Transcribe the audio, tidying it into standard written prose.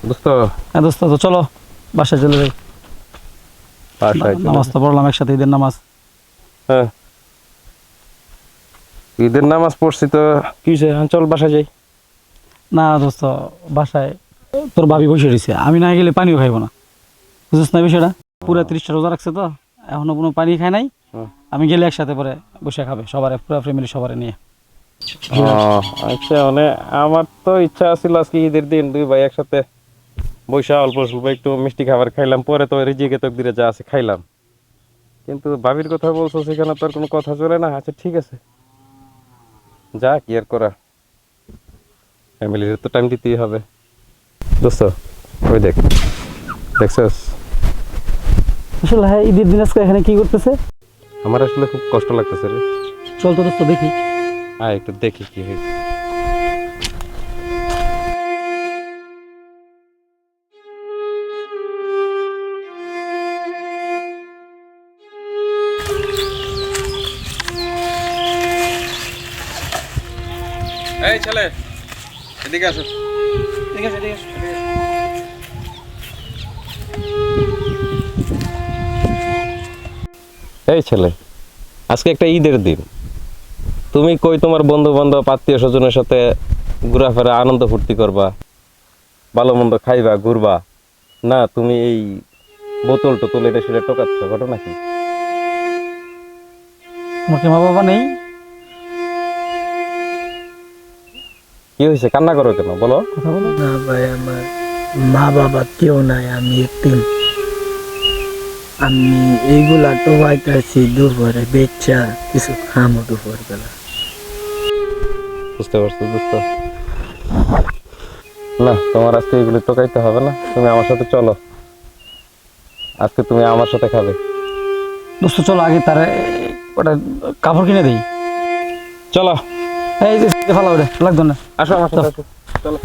দোস্ত। হ্যাঁ দোস্ত, তো চলো বাসায় চলে যাই। নামাজ তো পড়লাম একসাথে, ঈদের নামাজ। হ্যাঁ, ঈদের নামাজ পড়ছি তো কি হয়েছে, চল বাসায় যাই। না দোস্ত, বাসায় তোর ভাবি বসে রয়েছে, আমি না গেলে পানিও খাইবো না, বুঝছিস না বিষয়টা? পুরো 30টা রোজা রাখছে তো, এখনো কোনো পানি খায় নাই। আমি গেলে একসাথে পরে বসে খাবে সবার, পুরো ফ্যামিলি সবার নিয়ে। আচ্ছা, মানে আমার তো ইচ্ছা ছিল আজকে ঈদের দিন দুই ভাই একসাথে বৈশা অল্প স্বল্প একটু মিষ্টি খাবার খাইলাম, পরে তো রিজিকে তকদিরে যা আছে খাইলাম। কিন্তু ভাবির কথা বলছো, সেখানে তো আর কোনো কথা চলে না। আচ্ছা ঠিক আছে, যা কি আর করা, ফ্যামিলির তো টাইম দিতেই হবে। দোস্ত ওই দেখছস? আসলে হ্যাঁ, ঈদের দিন আজকে এখানে কি করতেছে? আমার আসলে খুব কষ্ট লাগতেছে রে। চল তো দোস্ত দেখি। একটু দেখি কি হয়েছে। এই ছেলে, এদিকে আসো। ঠিক আছে ঠিক আছে। এই ছেলে, আজকে একটা ঈদের দিন, তুমি কই তোমার বন্ধু বান্ধব আত্মীয় স্বজনের সাথে ঘোরাফেরা আনন্দ ফুর্তি করবা, ভালো মন্দ খাইবা ঘুরবা, না তুমি এই বোতল টোতল এটা সেটা টোকাচ্ছ, ঘটনা কি? তোমার কি মা বাবা নেই? কি হয়েছে, কান্না করো কেন বলো? কথা বলো। না ভাই, আমার মা বাবা কেউ নাই, আমি এতিম। আমি এইগুলা টোবাইতেছি দুপুরে, বেচা কিছু খামো দুপুর বেলা। বুঝতে পারছো দোস্ত? না, তোমার আজকে এগুলো টোকাইতে হবে না, তুমি আমার সাথে চলো, আজকে তুমি আমার সাথে খাবে। দোস্ত চলো আগে তার ওটা কাপড় কিনে দিই। চলো, এই যে ভালো ওটা লাগতো না। আসো আমার সাথে, আসো, চলো।